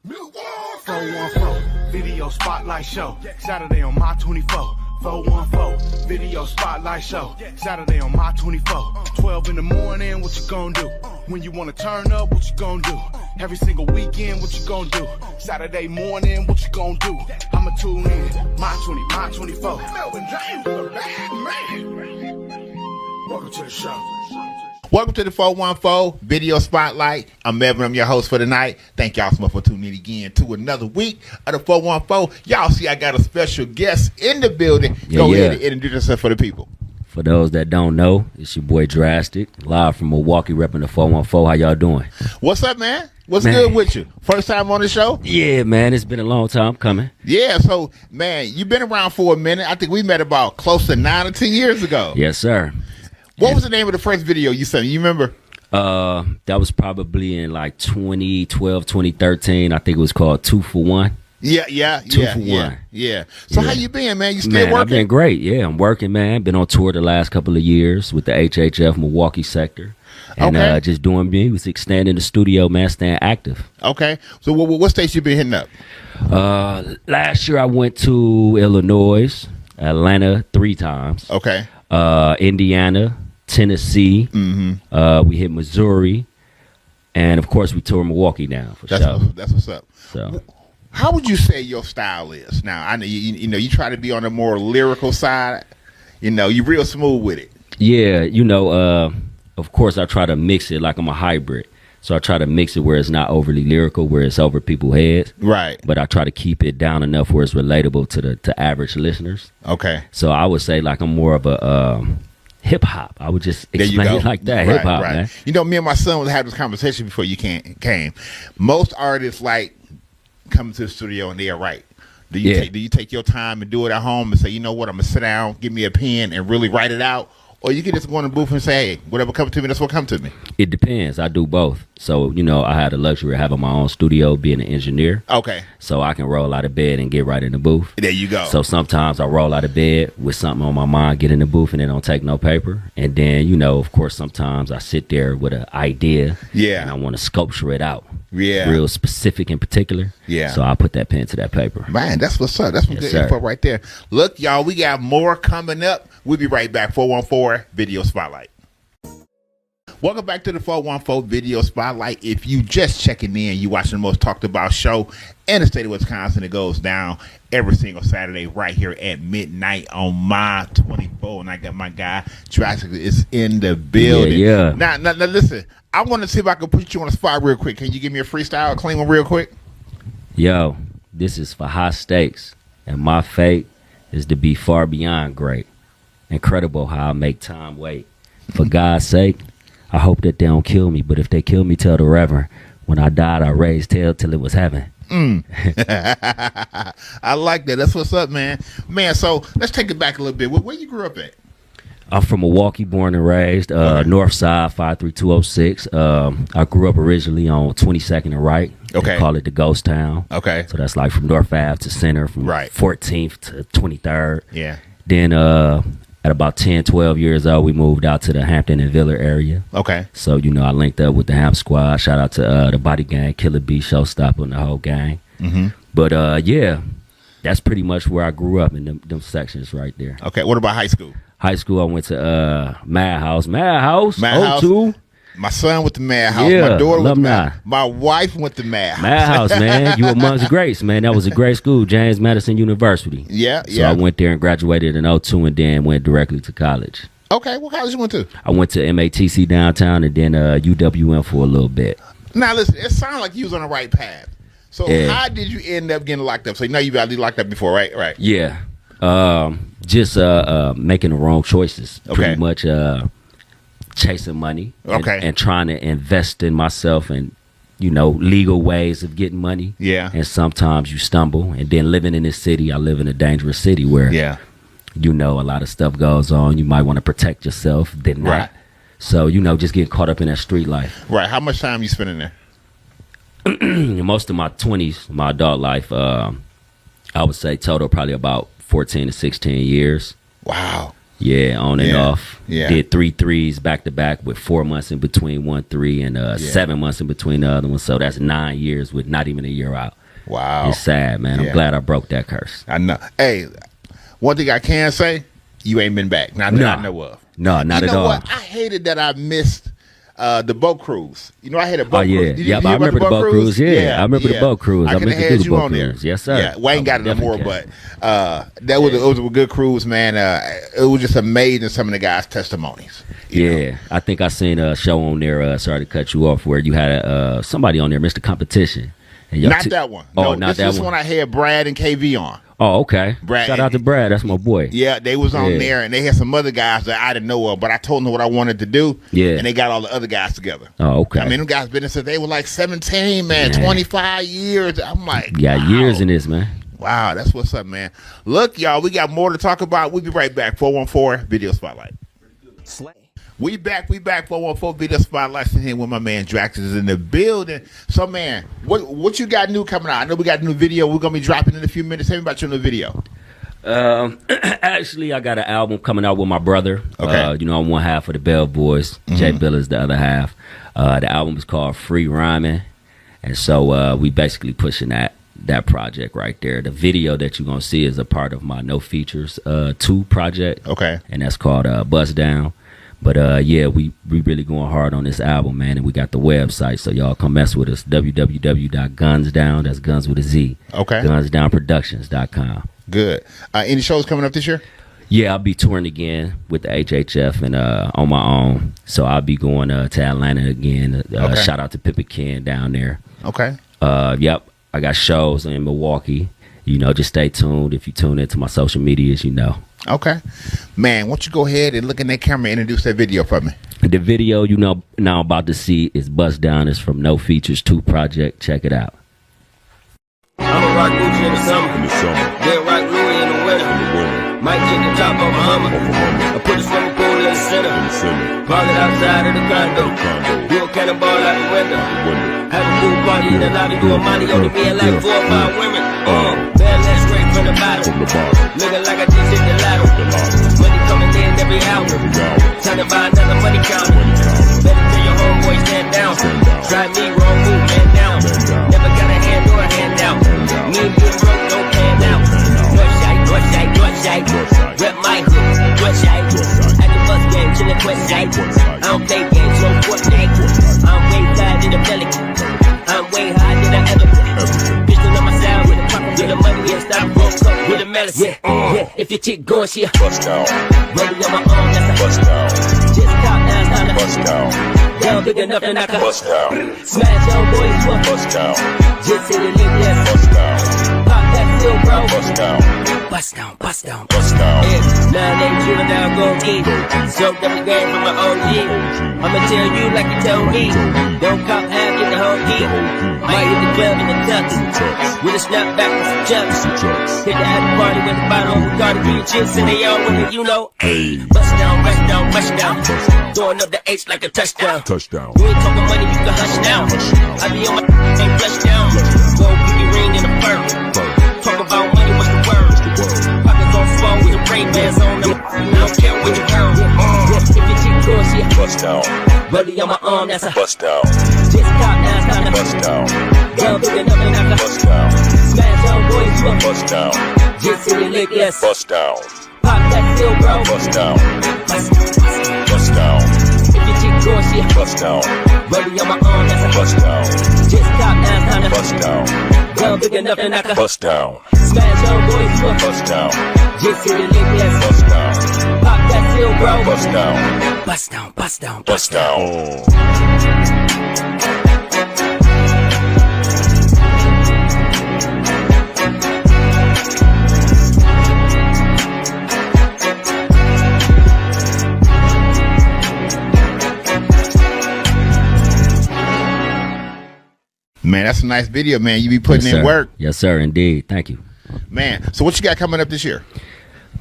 Milwaukee. 414 Video Spotlight Show. Saturday on my 24. 414 Video Spotlight Show. Saturday on my 24. 12 in the morning, what you gonna do? When you wanna turn up, what you gonna do? Every single weekend, what you gonna do? Saturday morning, what you gonna do? I'ma tune in. My 24. Melvin James, the bad man. Welcome to the show. Welcome to the 414 Video Spotlight. I'm Melvin. I'm your host for tonight. Thank y'all so much for tuning in again to another week of the 414. Y'all see I got a special guest in the building. Go ahead and introduce yourself for the people. For those that don't know, it's your boy Drastic, live from Milwaukee, repping the 414. How y'all doing? What's up, man? What's good with you? First time on the show? Yeah, man. It's been a long time coming. Yeah, so, man, you've been around for a minute. I think we met about close to 9 or 10 years ago. Yes, sir. What was the name of the first video you sent? You remember? That was probably in like 2012, 2013. I think it was called 2 for 1. Yeah. 2 for 1. Yeah. So how you been, man? You still working? I've been great. Yeah, I'm working, man. Been on tour the last couple of years with the HHF Milwaukee sector. And just doing music, staying in the studio, man, staying active. Okay. So what states you been hitting up? Last year I went to Illinois, Atlanta 3 times. Okay. Indiana, Tennessee. Mm-hmm. We hit Missouri. And, of course, we tour Milwaukee now. That's what's up. So, how would you say your style is? Now, I know you know you try to be on the more lyrical side. You know, you're real smooth with it. Yeah, of course, I try to mix it like I'm a hybrid. So I try to mix it where it's not overly lyrical, where it's over people's heads. Right. But I try to keep it down enough where it's relatable to average listeners. Okay. So I would say like I'm more of a hip hop. I would just explain it like that. Hip hop, man. You know, me and my son was having this conversation before you came. Most artists like coming to the studio and they're right. Do you take your time and do it at home and say, you know what, I'm gonna sit down, give me a pen, and really write it out? Or you can just go in the booth and say, hey, whatever comes to me, that's what comes to me. It depends. I do both. So, I had the luxury of having my own studio, being an engineer. Okay. So I can roll out of bed and get right in the booth. There you go. So sometimes I roll out of bed with something on my mind, get in the booth, and then don't take no paper. And then, of course, sometimes I sit there with an idea. Yeah. And I want to sculpture it out. Yeah. Real specific in particular. Yeah. So I put that pen to that paper. Man, that's what's up. That's some good info right there. Look, y'all, we got more coming up. We'll be right back. 414 Video Spotlight. Welcome back to the 414 Video Spotlight. If you just checking in, you watching the most talked about show in the state of Wisconsin. It goes down every single Saturday right here at midnight on my 24. And I got my guy, Drastic, is in the building. Yeah. Now, listen, I want to see if I can put you on the spot real quick. Can you give me a freestyle, a clean one real quick? Yo, this is for high stakes. And my fate is to be far beyond great. Incredible how I make time wait. For God's sake, I hope that they don't kill me. But if they kill me, tell the Reverend. When I died, I raised hell till it was heaven. I like that. That's what's up, man. Man, so let's take it back a little bit. Where you grew up at? I'm from Milwaukee, born and raised, North Side, 53206. I grew up originally on 22nd and Wright. Okay. They call it the Ghost Town. Okay. So that's like from North Ave to Center, from 14th to 23rd. Yeah. Then at about 10, 12 years old, we moved out to the Hampton and Villa area. Okay. So, I linked up with the Hamp Squad. Shout out to the Body Gang, Killer B, Showstopper, and the whole gang. Mm-hmm. But, yeah, that's pretty much where I grew up in them sections right there. Okay. What about high school? High school, I went to Madhouse. Madhouse. My son went to Madhouse. Yeah, my daughter went to alumni. Madhouse. My wife went to Madhouse. Madhouse, man. You amongst greats, man. That was a great school, James Madison University. Yeah. So I went there and graduated in 02 and then went directly to college. Okay. What college you went to? I went to MATC downtown and then UWM for a little bit. Now, listen, it sounded like you was on the right path. So how did you end up getting locked up? So you know you've been locked up before, right? Right. Yeah. Just making the wrong choices. Okay. Pretty much chasing money and trying to invest in myself and, legal ways of getting money. Yeah. And sometimes you stumble. And then living in this city, I live in a dangerous city where, a lot of stuff goes on. You might want to protect yourself, then not. Right. So, just getting caught up in that street life. Right. How much time you spending there? Most of my 20s, my adult life, I would say total probably about 14 to 16 years. Wow. Yeah, on and off. Yeah. Did 3 threes back to back with 4 months in between 1 3 and 7 months in between the other one. So that's 9 years with not even a year out. Wow. It's sad, man. I'm glad I broke that curse. I know. Hey, one thing I can say, you ain't been back. Not that I know of. No, not at all. What? I hated that I missed the boat cruise. You know, I had a boat cruise. Did I remember the boat cruise. Yeah, I remember the boat cruise. I meant to do the boat cruise. Yes, sir. Yeah, Wayne got it no more, but it was a good cruise, man. It was just amazing, some of the guys' testimonies. You know? I think I seen a show on there, sorry to cut you off, where you had somebody on there, Mr. Competition. And not that one. Oh, no, not that one. This one I had Brad and KV on. Oh, okay. Brad, shout out to Brad. That's my boy. Yeah, they was on there, and they had some other guys that I didn't know of, but I told them what I wanted to do, and they got all the other guys together. Oh, okay. I mean, them guys been there since they were like 17, man, 25 years. I'm like, wow. Years in this, man. Wow, that's what's up, man. Look, y'all, we got more to talk about. We'll be right back. 414 Video Spotlight. We back 414 Video Spotlight, sitting here with my man Drastic is in the building. So, man, what you got new coming out? I know we got a new video we're going to be dropping in a few minutes. Tell me about your new video. Actually, I got an album coming out with my brother. Okay. You know, I'm one half of the Bell Boys. Jay Bill is the other half. The album is called Free Rhyming. And so we basically pushing that project right there. The video that you're going to see is a part of my No Features 2 project. Okay. And that's called Bust Down. But we really going hard on this album, man, and we got the website, so y'all come mess with us. www.gunsdown, that's guns with a Z. Okay. Gunsdownproductions.com. Good. Any shows coming up this year? Yeah, I'll be touring again with the HHF and on my own. So I'll be going to Atlanta again. Shout out to Pippa Ken down there. Okay. Yep. I got shows in Milwaukee. You know, just stay tuned. If you tune into my social medias, you know. Okay. Man, why don't you go ahead and look in that camera and introduce that video for me? The video you know now about to see is Bust Down. It's from No Features 2 project. Check it out. I'ma rock Gucci in the summer. Then rock Louis in the winter. Might take the top off a Hummer. I put a swimming pool in the center. Park it outside of the condo. Do a cannonball out the window. Have a pool party in the lobby. Do a money on me and like 4 or 5 women. Bad last straight from the bottom. Looking like I just hit the lotto. Money coming in every hour. Time to buy another money counter. Better tell your homeboy stand down. Try me, wrong move, man down. Never got a hand or a handout. Me and being broke don't pan out. Northside. Rep my hood, Westside. At the bus game, chillin' Westside. I don't play games, no Fortnite. I'm way tired in the Pelican. I'm way higher than I ever been. Bitch, on my side with a pocket, with the money and stop broke up with a medicine. Yeah, if your chick going, she a bust down. Rolling on my arm, that's a bust down. Just cop down, holla. Bust down. Down big enough to knock a bust down. Smash your boys, you a bust down. Just hit it, leave yes. Bust down. Pop that still, bro. Bust down. Bust down, bust down, bust down. Yeah, now they chillin' down, gon' eat. Soaked up the game from my OG. I'ma tell you like you told me. Don't cop half, get the whole geek. Might hit the club in the tux. With a snapback with some chucks. Hit the after party with the bottle of Bacardi with the chips and they all with it, you know. Bust down, bust down, bust down. Throwing up the H like a touchdown. You ain't talking money, you can hush now. I be on my ain't flush down. Gold pinky ring in the fur. Talk about money, what's the word? Pockets on swole with the rain bands on them. I don't care what you heard. If your chick goes, she a bust down. Buddy on my arm, that's a bust down. Just cop now, it's time to bust down. Girl, big enough and I can bust down. Smash on boys, you a bust down. Just hit it lick, yes. Bust down. Pop that still, bro. Bust down. Bust down. If your chick goes, she a bust down. Buddy on my arm, that's a bust down. Just cop now, it's time to bust down. Girl, big enough and I can bust down. Smash on boys, you a bust down. Just hit it, lick, yes. Bust down. Pop that still, bro. Bust down. Bust down, bust down, bust down. Man, that's a nice video, man. You be putting in work. Yes, sir, indeed. Thank you. Man, so what you got coming up this year?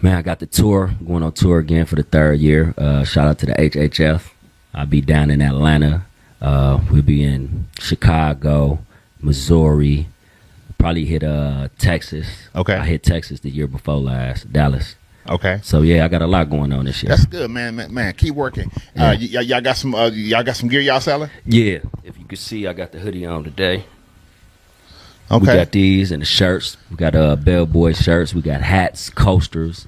Man, I got the tour, going on tour again for the 3rd year. Shout out to the HHF. I'll be down in Atlanta. We'll be in Chicago, Missouri, probably hit Texas. Okay. I hit Texas the year before last, Dallas. Okay. So yeah, I got a lot going on this year. That's good, man. Man, keep working. Yeah. Y'all got some gear y'all selling? Yeah, if you can see, I got the hoodie on today. Okay. We got these and the shirts. We got bellboy shirts. We got hats, coasters,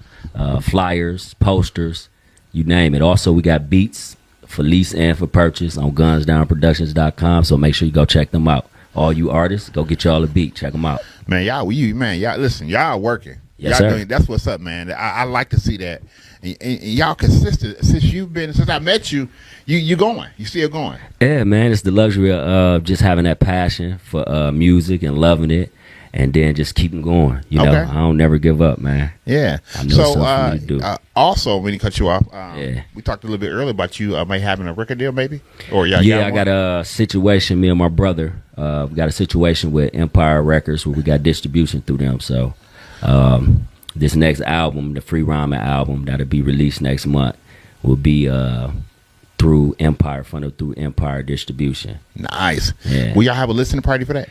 flyers, posters, you name it. Also, we got beats for lease and for purchase on gunsdownproductions.com. So make sure you go check them out. All you artists, go get y'all a beat. Check them out. Man, y'all listen, y'all working. Yes, y'all sir. doing, that's what's up, man. I like to see that. And y'all consistent since I met you. You going? You still going? Yeah, man. It's the luxury of just having that passion for music and loving it, and then just keeping going. You know, I don't never give up, man. Yeah. I know something for me to do. Also, when he cut you off, Yeah. we talked a little bit earlier about you may having a record deal, maybe. Or I got a situation. Me and my brother, we got a situation with Empire Records where we got distribution through them. So. This next album, the Free Rhyming album that'll be released next month, will be through Empire, funded through Empire Distribution. Nice. Yeah. Will y'all have a listening party for that?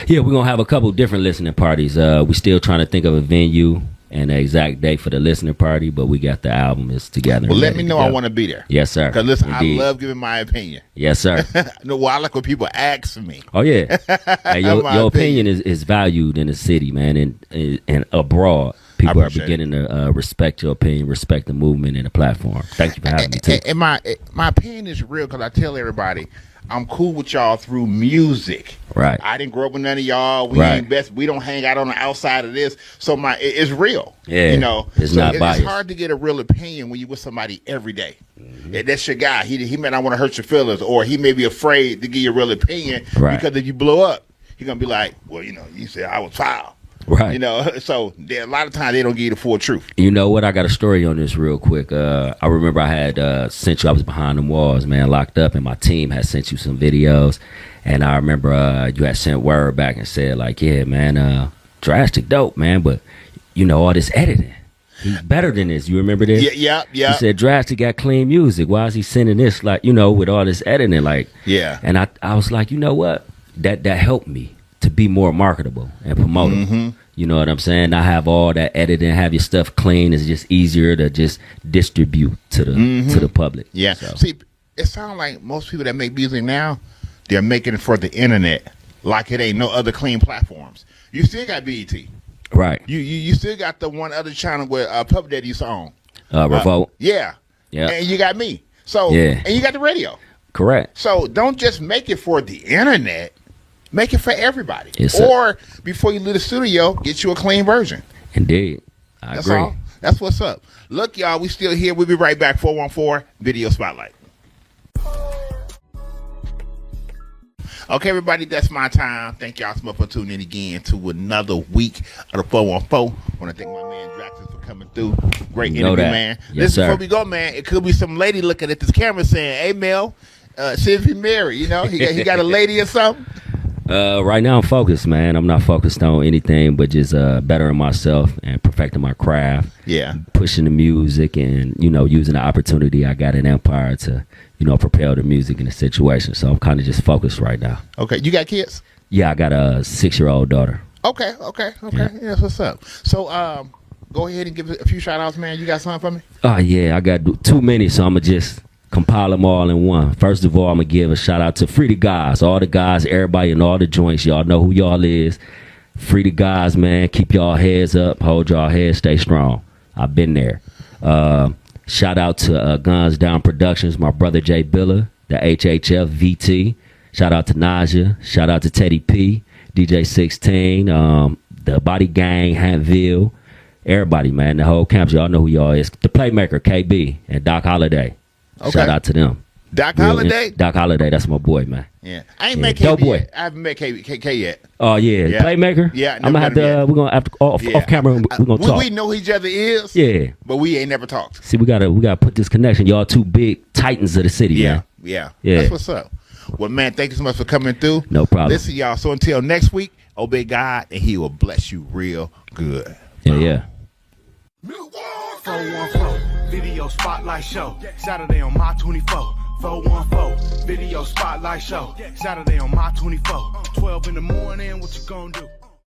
Yeah, we're gonna have a couple different listening parties. We still trying to think of a venue and the exact date for the listening party, but we got the album is together. Well, let me know. I want to be there. Yes, sir. Because listen, Indeed. I love giving my opinion. Yes, sir. No, well, I like when people ask me. Oh yeah. Hey, your opinion is valued in the city, man, and abroad. People are beginning to respect your opinion, respect the movement and the platform. Thank you for having me too. And my opinion is real because I tell everybody I'm cool with y'all through music. Right. I didn't grow up with none of y'all. We ain't best. We don't hang out on the outside of this. So it's real. Yeah. You know, it's not biased. It's hard to get a real opinion when you with somebody every day. Mm-hmm. That's your guy. He may not want to hurt your feelings, or he may be afraid to give you a real opinion because if you blow up, he's gonna be like, well, you know, you said I was foul. Right. You know, so a lot of times they don't give you the full truth. You know what? I got a story on this real quick. I remember I had sent you, I was behind them walls, man, locked up, and my team had sent you some videos. And I remember you had sent word back and said, like, yeah, man, Drastic dope, man, but, you know, all this editing. He's better than this. You remember this? Yeah. He said Drastic got clean music. Why is he sending this, like, you know, with all this editing? Like, yeah. And I was like, you know what? That helped me to be more marketable and promotable. Mm-hmm. You know what I'm saying? I have all that editing, have your stuff clean. It's just easier to just distribute to the public. Yeah. So. See, it sounds like most people that make music now, they're making it for the internet, like it ain't no other clean platforms. You still got BET, right? You still got the one other channel where Puff Daddy used to own, Revolt. Yeah. And you got me. So and you got the radio. Correct. So don't just make it for the internet. Make it for everybody. Or before you leave the studio, get you a clean version. Indeed. I agree. All. That's what's up. Look, y'all, we still here. We'll be right back. 414 Video Spotlight. Okay, everybody, that's my time. Thank y'all so much for tuning in again to another week of the 414. I want to thank my man Drastic for coming through. Great interview, man. Yes, Listen, before we go, man, it could be some lady looking at this camera saying, hey, Mel, see if he married. You know, he got a lady or something. Right now I'm focused, man. I'm not focused on anything but just bettering myself and perfecting my craft. Yeah. Pushing the music and, you know, using the opportunity I got in Empire to, you know, propel the music in the situation. So I'm kind of just focused right now. Okay. You got kids? Yeah, I got a 6-year-old daughter. Okay. Yeah, that's what's up. So go ahead and give a few shout outs, man. You got something for me? Oh, yeah. I got too many, so I'm going to just compile them all in one. First of all, I'm going to give a shout out to Free the Guys. All the guys, everybody in all the joints. Y'all know who y'all is. Free the Guys, man. Keep y'all heads up. Hold y'all heads. Stay strong. I've been there. Shout out to Guns Down Productions, my brother Jay Biller, the HHF VT. Shout out to Naja. Shout out to Teddy P, DJ 16, the Body Gang, Hantville. Everybody, man. The whole camp. Y'all know who y'all is. The Playmaker, KB, and Doc Holliday. Okay. Shout out to them. Doc Holliday? Doc Holliday, that's my boy, man. Yeah. I ain't met KB yet. I haven't met KK yet. Oh, yeah. Playmaker? Yeah. I'm going to have to, we're going to have to, off camera, we're going to talk. We know who each other is. Yeah. But we ain't never talked. See, we gotta put this connection. Y'all two big titans of the city, man. Yeah. That's what's up. Well, man, thank you so much for coming through. No problem. Listen, y'all. So until next week, obey God, and he will bless you real good. Yeah. Milwaukee 414 Video Spotlight Show, Saturday on my 24. 414 Video Spotlight Show, Saturday on my 24. 12 in the morning, what you gonna do?